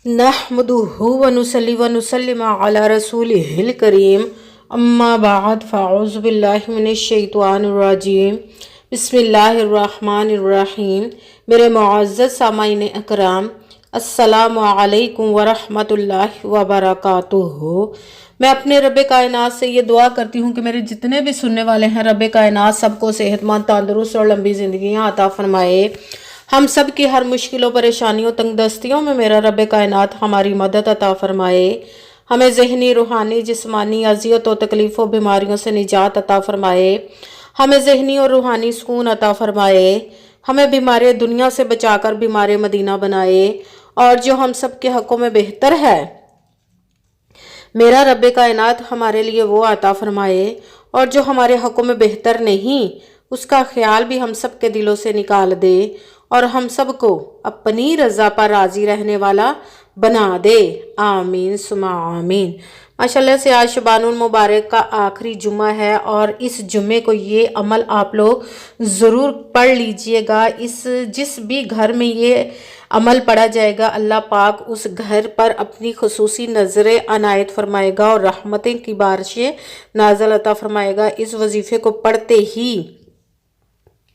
नहमदुहु व नुसल्ली व नुसल्लिम अला रसूलिहिल करीम अम्मा बाद फ़अऊज़ु बिल्लाहि मिनश शैतानिर रजीम बिस्मिल्लाहिर्रहमानिर्रहीम। मेरे मुअज़्ज़ज़ सामाईन अकराम, अस्सलामु अलैकुम व रहमतुल्लाहि व बरकातुहू। मैं अपने रब कायनात से ये दुआ करती हूँ कि मेरे जितने भी सुनने वाले हैं, रब कायनात सबको सेहतमंद, तंदुरुस्त और लंबी ज़िंदगियाँ अता फरमाए। हम सब की हर मुश्किलों, परेशानियों, तंगदस्तियों में मेरा रब कायनात हमारी मदद अता फरमाए। हमें ज़हनी, रूहानी, जिस्मानी अज़ियतों, तकलीफ़ों, बीमारियों से निजात अता फरमाए। हमें ज़हनी और रूहानी सुकून अता फरमाए। हमें बीमारी दुनिया से बचाकर बीमारी मदीना बनाए। और जो हम सब के हक़ों में बेहतर है, मेरा रब कायनात हमारे लिए वो अता फरमाए। और जो हमारे हक़ों में बेहतर नहीं, उसका ख्याल भी हम सब के दिलों से निकाल दे और हम सब को अपनी रज़ा पर राज़ी रहने वाला बना दे। आमीन सुमा आमीन। माशाल्लाह से आज शबानुल मुबारक का आखिरी जुम्मा है और इस जुम्मे को ये अमल आप लोग ज़रूर पढ़ लीजिएगा। जिस भी घर में ये अमल पढ़ा जाएगा, अल्लाह पाक उस घर पर अपनी खुसूसी नज़रें अनायत फरमाएगा और रहमतें की बारिशें नाज़िल अता फरमाएगा। इस वजीफ़े को पढ़ते ही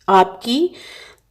आपकी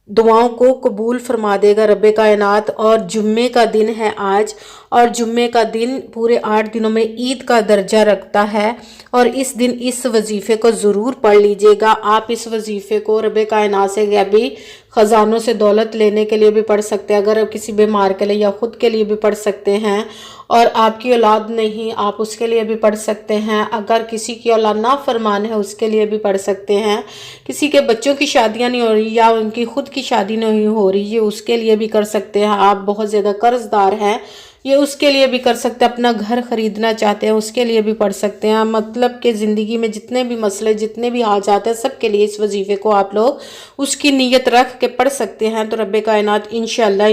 दुआओं को कबूल फरमा देगा रब कायनात। और जुम्मे का दिन है आज, और जुम्मे का दिन पूरे 8 दिनों में ईद का दर्जा रखता है। और इस दिन इस वजीफ़े को ज़रूर पढ़ लीजिएगा। आप इस वजीफ़े को रब कायनात से गैबी ख़जानों से दौलत लेने के लिए भी पढ़ सकते हैं, अगर किसी बीमार के लिए या ख़ुद के लिए भी पढ़ सकते हैं। और आपकी औलाद नहीं, आप उसके लिए भी पढ़ सकते हैं। अगर किसी की औलाद ना फरमान है, उसके लिए भी पढ़ सकते हैं। किसी के बच्चों की शादियां नहीं हो रही या उनकी खुद की शादी नहीं हो रही, ये उसके लिए भी कर सकते हैं। आप बहुत ज़्यादा कर्जदार हैं, ये उसके लिए भी कर सकते हैं। अपना घर ख़रीदना चाहते हैं, उसके लिए भी पढ़ सकते हैं। मतलब कि ज़िंदगी में जितने भी मसले, जितने भी हाजात हैं, सब के लिए इस वजीफ़े को आप लोग उसकी नीयत रख के पढ़ सकते हैं। तो रब कायनात इंशाअल्लाह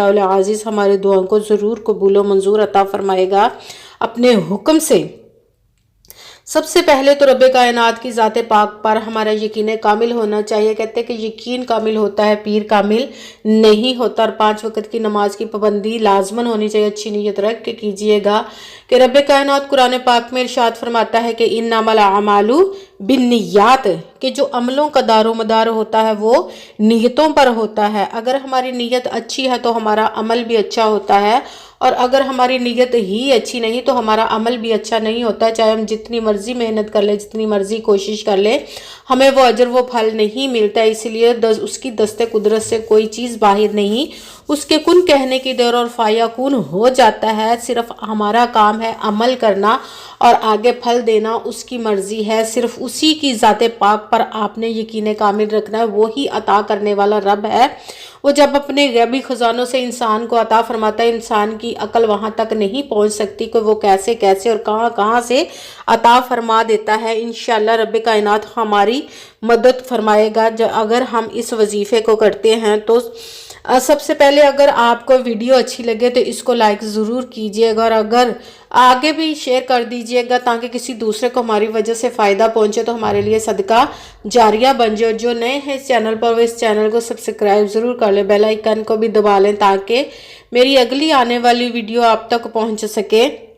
अल अज़ीज़ हमारे दुआओं को ज़रूर कबूल व मंजूर अता फरमाएगा अपने हुक्म से। सबसे पहले तो रब कायनात की ज़ात पाक पर हमारा यकीन कामिल होना चाहिए। कहते हैं कि यकीन कामिल होता है, पीर कामिल नहीं होता। और 5 वक़्त की नमाज की पाबंदी लाजमन होनी चाहिए। अच्छी नीयत रख के कीजिएगा कि रब कायनात कुरान पाक में इरशाद फरमाता है कि इन्नमल अमालु बिन्नियात, कि जो अमलों का दारोमदार होता है वो नीयतों पर होता है। अगर हमारी नीयत अच्छी है तो हमारा अमल भी अच्छा होता है, और अगर हमारी नीयत ही अच्छी नहीं तो हमारा अमल भी अच्छा नहीं होता। चाहे हम जितनी मर्जी मेहनत कर ले, जितनी मर्जी कोशिश कर ले, हमें वो अजर वो फल नहीं मिलता। इसलिए उसकी दस्ते कुदरत से कोई चीज़ बाहर नहीं, उसके कुन कहने की देर और फाया कुन हो जाता है। सिर्फ हमारा काम है अमल करना और आगे फल देना उसकी मर्जी है। सिर्फ उसी की ज़ात पाक पर आपने यकीन कामिल रखना है। वो ही अता करने वाला रब है। वो जब अपने गैबी ख़जानों से इंसान को अता फरमाता है, इंसान की अकल वहाँ तक नहीं पहुँच सकती कि वो कैसे कैसे और कहाँ कहाँ से अता फरमा देता है। इंशाअल्लाह रब कायनात हमारी मदद फरमाएगा अगर हम इस वजीफ़े को करते हैं। तो सबसे पहले अगर आपको वीडियो अच्छी लगे तो इसको लाइक ज़रूर कीजिएगा, और अगर आगे भी शेयर कर दीजिएगा ताकि किसी दूसरे को हमारी वजह से फ़ायदा पहुंचे, तो हमारे लिए सदका जारिया बन जाए। जो नए हैं इस चैनल पर, वो इस चैनल को सब्सक्राइब ज़रूर कर लें, बेल आइकन को भी दबा लें ताकि मेरी अगली आने वाली वीडियो आप तक पहुँच सके।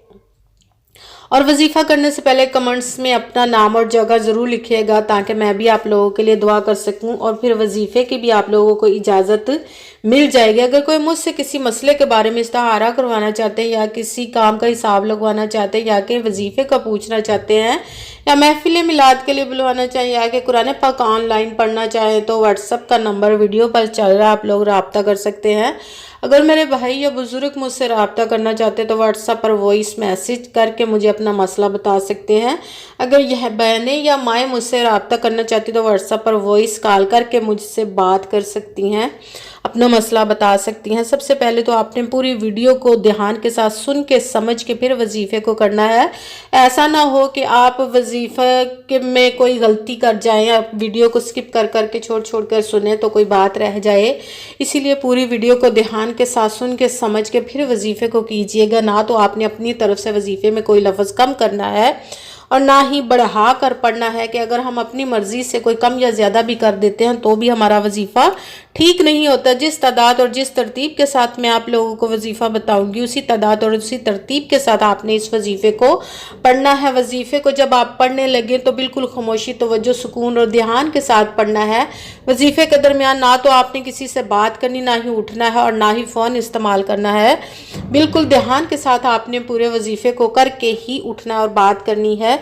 और वजीफ़ा करने से पहले कमेंट्स में अपना नाम और जगह ज़रूर लिखिएगा ताकि मैं भी आप लोगों के लिए दुआ कर सकूं, और फिर वजीफ़े की भी आप लोगों को इजाज़त मिल जाएगी। अगर कोई मुझसे किसी मसले के बारे में इस्तिहारा करवाना चाहते हैं, या किसी काम का हिसाब लगवाना चाहते हैं, या कि वजीफ़े का पूछना चाहते हैं, या महफिल मिलाद के लिए बुलवाना चाहें, या कि कुरान पाक ऑनलाइन पढ़ना चाहें, तो व्हाट्सअप का नंबर वीडियो पर चल रहा है, आप लोग रब्ता कर सकते हैं। अगर मेरे भाई या बुज़ुर्ग मुझसे रब्ता करना चाहते हैं तो व्हाट्सएप पर वॉइस मैसेज करके मुझे अपना मसला बता सकते हैं। अगर यह बहनें या माएँ मुझसे रब्ता करना चाहती तो व्हाट्सएप पर वॉइस कॉल करके मुझसे बात कर सकती हैं, अपना मसला बता सकती हैं। सबसे पहले तो आपने पूरी वीडियो को ध्यान के साथ सुन के समझ के फिर वजीफ़े को करना है। ऐसा ना हो कि आप वजीफ़े में कोई गलती कर जाएं, आप वीडियो को स्किप कर करके छोड़ कर सुने तो कोई बात रह जाए। इसीलिए पूरी वीडियो को ध्यान के साथ सुन के समझ के फिर वजीफ़े को कीजिएगा। ना तो आपने अपनी तरफ से वजीफ़े में कोई लफ्ज़ कम करना है और ना ही बढ़ा कर पढ़ना है कि अगर हम अपनी मर्ज़ी से कोई कम या ज़्यादा भी कर देते हैं तो भी हमारा वजीफ़ा ٹھیک نہیں ہوتا۔ جس تعداد اور جس ترتیب کے ساتھ میں آپ لوگوں کو وظیفہ بتاؤں گی اسی تعداد اور اسی ترتیب کے ساتھ آپ نے اس وظیفے کو پڑھنا ہے۔ وظیفے کو جب آپ پڑھنے لگیں تو بالکل خاموشی، توجہ، سکون اور دھیان کے ساتھ پڑھنا ہے۔ وظیفے کے درمیان نہ تو آپ نے کسی سے بات کرنی، نہ ہی اٹھنا ہے اور نہ ہی فون استعمال کرنا ہے۔ بالکل دھیان کے ساتھ آپ نے پورے وظیفے کو کر کے ہی اٹھنا اور بات کرنی ہے۔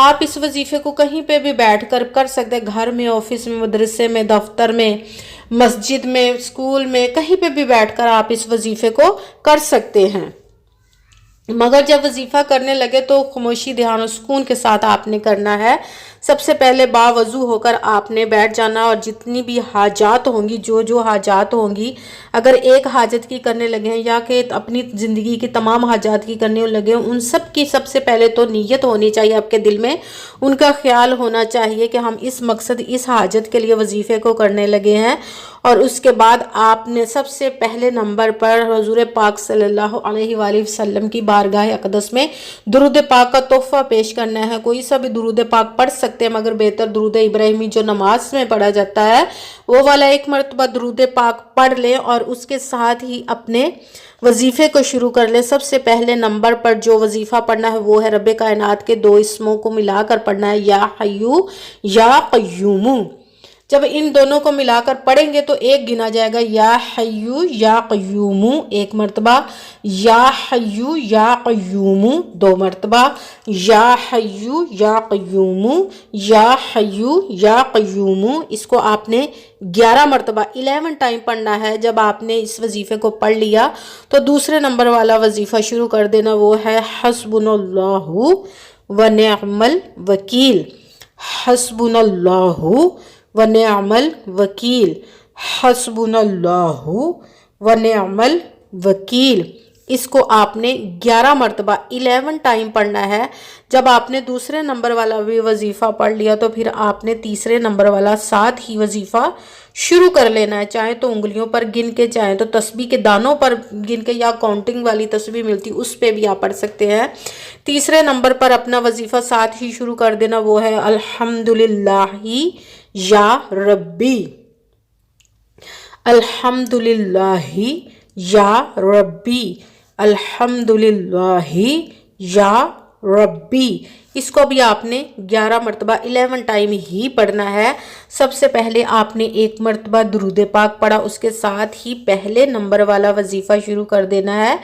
آپ اس وظیفے کو کہیں پہ بھی بیٹھ کر کر سکتے ہیں، گھر میں، آفس میں، مدرسے میں، دفتر میں، مسجد میں، اسکول میں، کہیں پہ بھی بیٹھ کر آپ اس وظیفے کو کر سکتے ہیں۔ مگر جب وظیفہ کرنے لگے تو خاموشی، دھیان و سکون کے ساتھ آپ نے کرنا ہے۔ سب سے پہلے باوضو ہو کر آپ نے بیٹھ جانا اور جتنی بھی حاجات ہوں گی، جو حاجات ہوں گی، اگر ایک حاجت کی کرنے لگے ہیں یا کہ اپنی زندگی کی تمام حاجات کی کرنے لگے ہیں، ان سب کی سب سے پہلے تو نیت ہونی چاہیے آپ کے دل میں، ان کا خیال ہونا چاہیے کہ ہم اس مقصد، اس حاجت کے لیے وظیفے کو کرنے لگے ہیں۔ اور اس کے بعد آپ نے سب سے پہلے نمبر پر حضور پاک صلی اللہ علیہ وآلہ وسلم کی بارگاہ اقدس میں درود پاک کا تحفہ پیش کرنا ہے۔ کوئی سا بھی درود پاک پڑھ سکتے ہیں، مگر بہتر درود ابراہیمی جو نماز میں پڑھا جاتا ہے وہ والا ایک مرتبہ درود پاک پڑھ لیں اور اس کے ساتھ ہی اپنے وظیفے کو شروع کر لیں۔ سب سے پہلے نمبر پر جو وظیفہ پڑھنا ہے وہ ہے رب کائنات کے 2 اسموں کو ملا کر پڑھنا ہے، یا حیو یا قیوم۔ جب ان دونوں کو ملا کر پڑھیں گے تو ایک گنا جائے گا، یا حیو یا قیوم ایک مرتبہ، یا حیو یا قیوم 2 مرتبہ، یا حیو یا قیوم، یا حیو یا قیوم۔ اس کو آپ نے 11 مرتبہ 11 ٹائم پڑھنا ہے۔ جب آپ نے اس وظیفے کو پڑھ لیا تو دوسرے نمبر والا وظیفہ شروع کر دینا، وہ ہے حسبنا اللہ ونعم الوکیل۔ حسبنا اللہ ونعم الوکیل، حسبنا اللہ ونعم الوکیل۔ اس کو آپ نے 11 مرتبہ 11 ٹائم پڑھنا ہے۔ جب آپ نے دوسرے نمبر والا بھی وظیفہ پڑھ لیا تو پھر آپ نے تیسرے نمبر والا ساتھ ہی وظیفہ شروع کر لینا ہے، چاہے تو انگلیوں پر گن کے، چاہے تو تسبیح کے دانوں پر گن کے، یا کاؤنٹنگ والی تسبیح ملتی اس پہ بھی آپ پڑھ سکتے ہیں۔ تیسرے نمبر پر اپنا وظیفہ ساتھ ہی شروع کر دینا، وہ ہے الحمدللہ یا ربی، الحمدللہ یا ربی، الحمدللہ یا ربی۔ اس کو بھی آپ نے 11 مرتبہ 11 ٹائم ہی پڑھنا ہے۔ سب سے پہلے آپ نے 1 مرتبہ درود پاک پڑھا، اس کے ساتھ ہی پہلے نمبر والا وظیفہ شروع کر دینا ہے،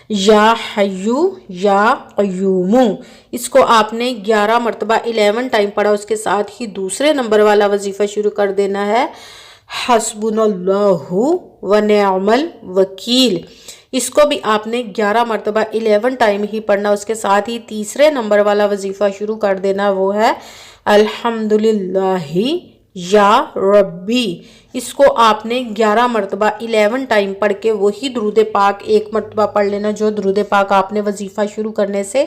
یا حیو یا قیوم۔ اس کو آپ نے 11 مرتبہ 11 ٹائم پڑھا، اس کے ساتھ ہی دوسرے نمبر والا وظیفہ شروع کر دینا ہے، حسبنا اللہ ونعم الوکیل۔ اس کو بھی آپ نے 11 مرتبہ 11 ٹائم ہی پڑھنا، اس کے ساتھ ہی تیسرے نمبر والا وظیفہ شروع کر دینا، وہ ہے الحمدللہ یا ربی۔ اس کو آپ نے 11 مرتبہ 11 ٹائم پڑھ کے وہی درود پاک 1 مرتبہ پڑھ لینا، جو درود پاک آپ نے وظیفہ شروع کرنے سے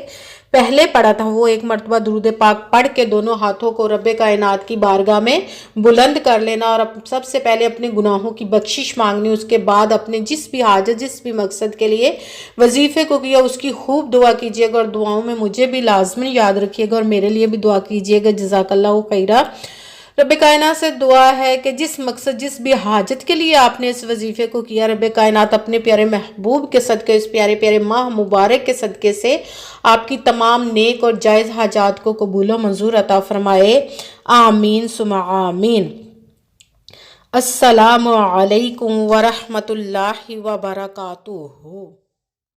پہلے پڑھا تھا، وہ 1 مرتبہ درود پاک پڑھ کے دونوں ہاتھوں کو رب کائنات کی بارگاہ میں بلند کر لینا اور سب سے پہلے اپنے گناہوں کی بخشش مانگنی۔ اس کے بعد اپنے جس بھی حاجت، جس بھی مقصد کے لیے وظیفے کو کیا اس کی خوب دعا کیجیے گا، اور دعاؤں میں مجھے بھی لازماً یاد رکھیے گا اور میرے لیے بھی دعا کیجیے گا۔ جزاک اللہ خیرہ۔ رب کائنات سے دعا ہے کہ جس مقصد، جس بھی حاجت کے لیے آپ نے اس وظیفے کو کیا، رب کائنات اپنے پیارے محبوب کے صدقے، اس پیارے پیارے ماہ مبارک کے صدقے سے آپ کی تمام نیک اور جائز حاجات کو قبول و منظور عطا فرمائے۔ آمین ثم آمین۔ السلام علیکم ورحمۃ اللہ وبرکاتہ۔